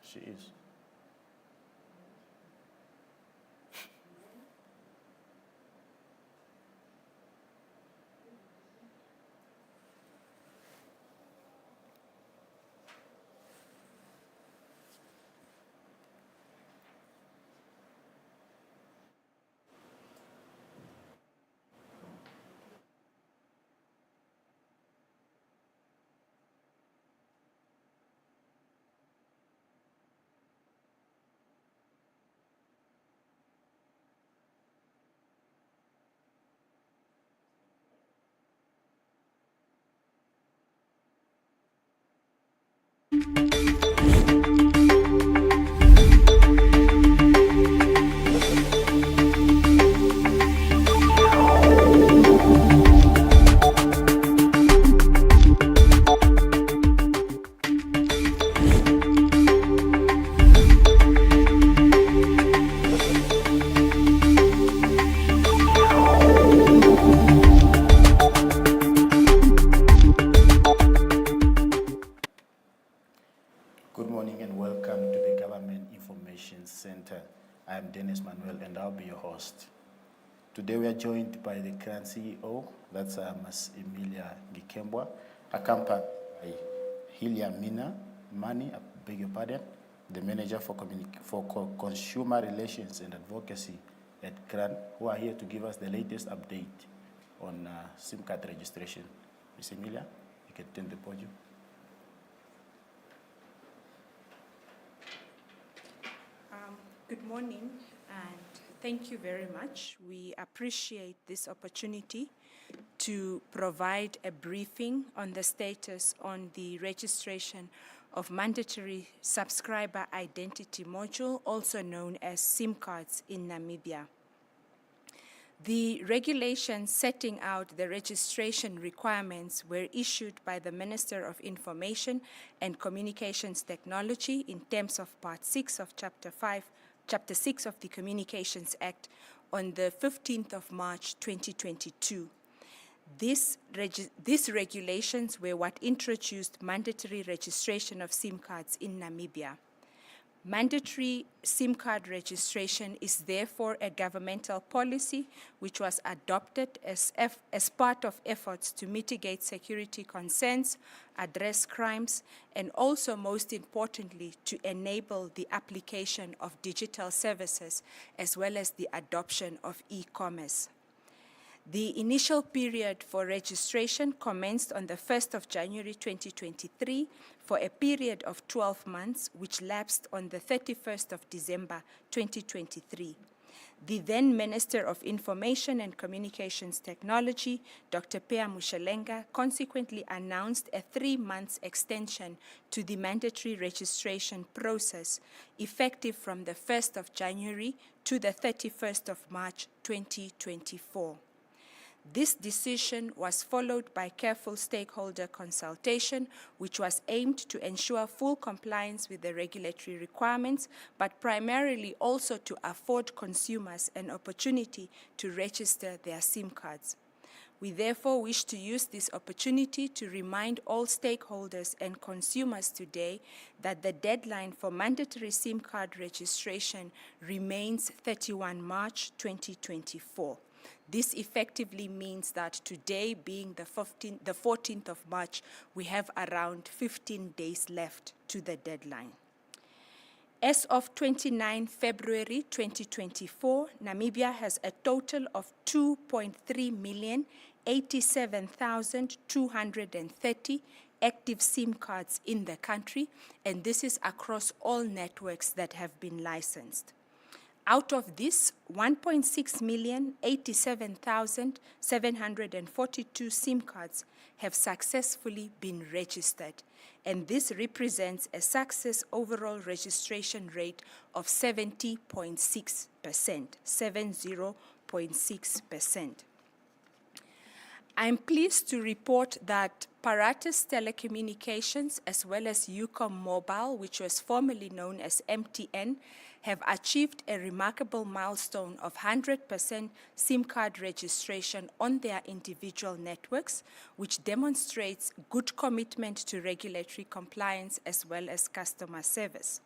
She is. Good morning and welcome to the Government Information Center. I am Dennis Manuel and I'll be your host. Today we are joined by the CRAN CEO, that's Ms. Emilia Gikembwa, accompanied by Hilia Mani, I beg your pardon, the Manager for Consumer Relations and Advocacy at CRAN, who are here to give us the latest update on SIM card registration. Ms. Emilia, you can turn the podium. Good morning and thank you very much. We appreciate this opportunity to provide a briefing on the status on the registration of mandatory subscriber identity module, also known as SIM cards in Namibia. The regulations setting out the registration requirements were issued by the Minister of Information and Communications Technology in terms of Part 6 of Chapter 6 of the Communications Act on the 15th of March 2022. These regulations were what introduced mandatory registration of SIM cards in Namibia. Mandatory SIM card registration is therefore a governmental policy which was adopted as part of efforts to mitigate security concerns, address crimes, and also, most importantly, to enable the application of digital services as well as the adoption of e-commerce. The initial period for registration commenced on the 1st of January 2023 for a period of 12 months, which lapsed on the 31st of December 2023. The then Minister of Information and Communications Technology, Dr. Pea Mushelenga, consequently announced a 3-month extension to the mandatory registration process, effective from the 1st of January to the 31st of March 2024. This decision was followed by careful stakeholder consultation, which was aimed to ensure full compliance with the regulatory requirements, but primarily also to afford consumers an opportunity to register their SIM cards. We therefore wish to use this opportunity to remind all stakeholders and consumers today that the deadline for mandatory SIM card registration remains 31 March 2024. This effectively means that today, being the 14th of March, we have around 15 days left to the deadline. As of 29 February 2024, Namibia has a total of 2.3,087,230 active SIM cards in the country, and this is across all networks that have been licensed. Out of this, 1.6,087,742 SIM cards have successfully been registered, and this represents a success overall registration rate of 70.6%, 70.6%. I'm pleased to report that Paratus Telecommunications as well as Ucom Mobile, which was formerly known as MTN, have achieved a remarkable milestone of 100% SIM card registration on their individual networks, which demonstrates good commitment to regulatory compliance as well as customer service.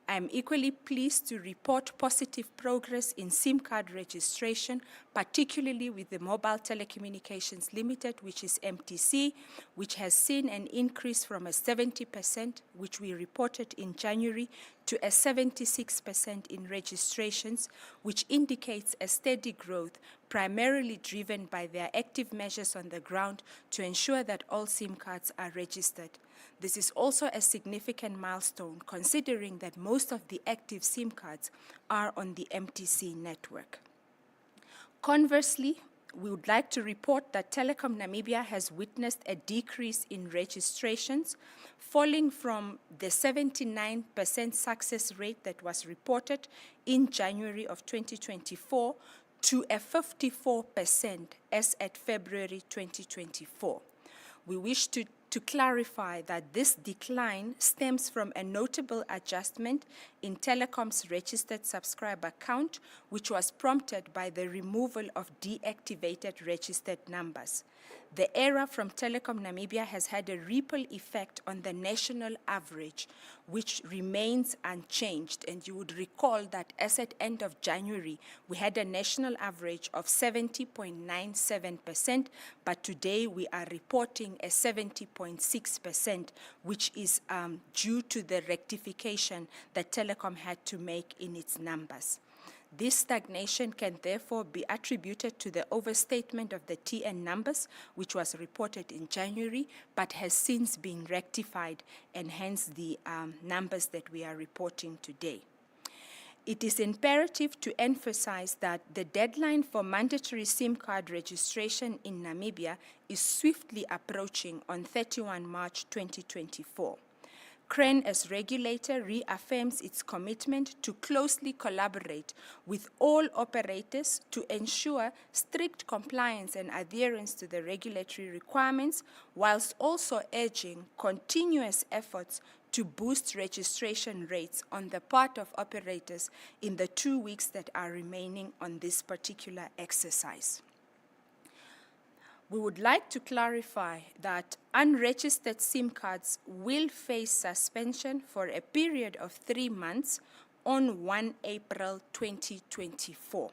I'm equally pleased to report positive progress in SIM card registration, particularly with the Mobile Telecommunications Limited, which is MTC, which has seen an increase from a 70%, which we reported in January, to a 76% in registrations, which indicates a steady growth, primarily driven by their active measures on the ground to ensure that all SIM cards are registered. This is also a significant milestone, considering that most of the active SIM cards are on the MTC network. Conversely, we would like to report that Telecom Namibia has witnessed a decrease in registrations, falling from the 79% success rate that was reported in January of 2024 to a 54% as at February 2024. We wish to clarify that this decline stems from a notable adjustment in Telecom's registered subscriber count, which was prompted by the removal of deactivated registered numbers. The error from Telecom Namibia has had a ripple effect on the national average, which remains unchanged. And you would recall that as at end of January, we had a national average of 70.97%, but today we are reporting a 70.6%, which is due to the rectification that Telecom had to make in its numbers. This stagnation can therefore be attributed to the overstatement of the TN numbers, which was reported in January, but has since been rectified, and hence the numbers that we are reporting today. It is imperative to emphasize that the deadline for mandatory SIM card registration in Namibia is swiftly approaching on 31 March 2024. CRAN, as regulator, reaffirms its commitment to closely collaborate with all operators to ensure strict compliance and adherence to the regulatory requirements, whilst also urging continuous efforts to boost registration rates on the part of operators in the 2 weeks that are remaining on this particular exercise. We would like to clarify that unregistered SIM cards will face suspension for a period of 3 months on 1 April 2024.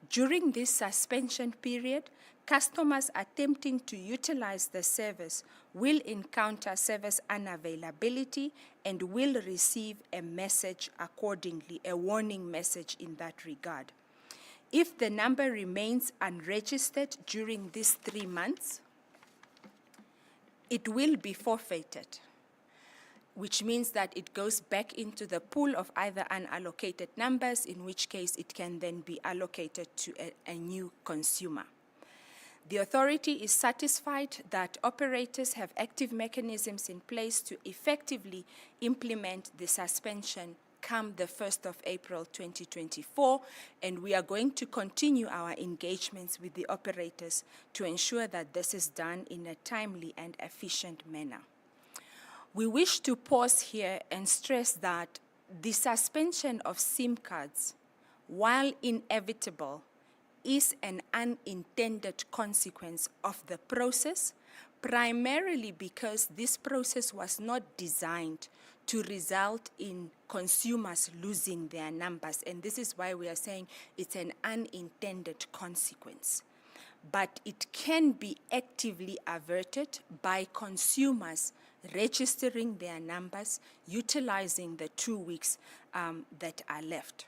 During this suspension period, customers attempting to utilize the service will encounter service unavailability and will receive a message accordingly, a warning message in that regard. If the number remains unregistered during these 3 months, it will be forfeited, which means that it goes back into the pool of either unallocated numbers, in which case it can then be allocated to a new consumer. The authority is satisfied that operators have active mechanisms in place to effectively implement the suspension come the 1st of April 2024, and we are going to continue our engagements with the operators to ensure that this is done in a timely and efficient manner. We wish to pause here and stress that the suspension of SIM cards, while inevitable, is an unintended consequence of the process, primarily because this process was not designed to result in consumers losing their numbers. And this is why we are saying it's an unintended consequence. But it can be actively averted by consumers registering their numbers, utilizing the 2 weeks that are left.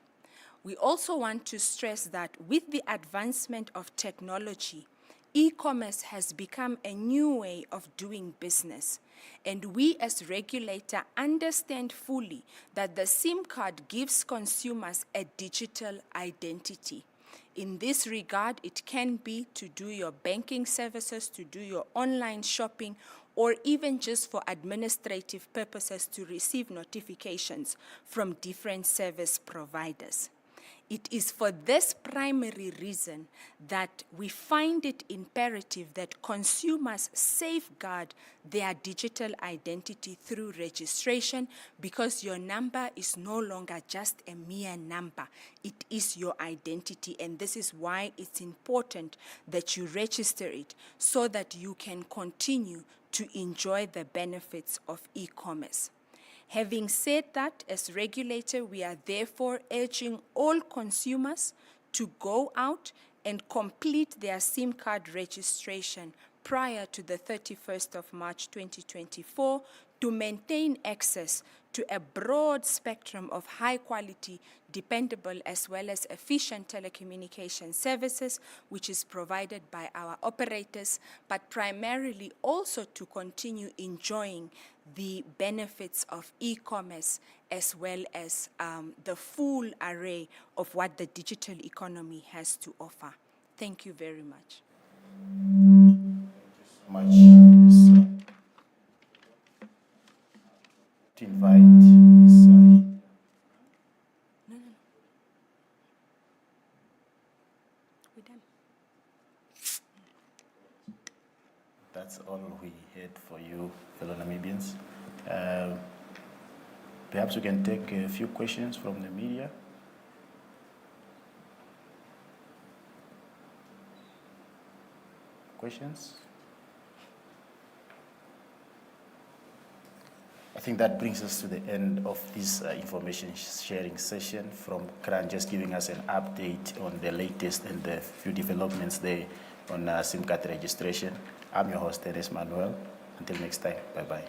We also want to stress that with the advancement of technology, e-commerce has become a new way of doing business, and we as regulator understand fully that the SIM card gives consumers a digital identity. In this regard, it can be to do your banking services, to do your online shopping, or even just for administrative purposes to receive notifications from different service providers. It is for this primary reason that we find it imperative that consumers safeguard their digital identity through registration, because your number is no longer just a mere number. It is your identity, and this is why it's important that you register it so that you can continue to enjoy the benefits of e-commerce. Having said that, as regulator, we are therefore urging all consumers to go out and complete their SIM card registration prior to the 31st of March 2024 to maintain access to a broad spectrum of high-quality, dependable, as well as efficient telecommunication services, which is provided by our operators, but primarily also to continue enjoying the benefits of e-commerce as well as the full array of what the digital economy has to offer. Thank you very much. Much to invite Ms. We're done. That's all we had for you, fellow Namibians. Perhaps we can take a few questions from the media. Questions? I think that brings us to the end of this information sharing session from CRAN, just giving us an update on the latest and the few developments there on SIM card registration. I'm your host, Dennis Manuel. Until next time, bye-bye.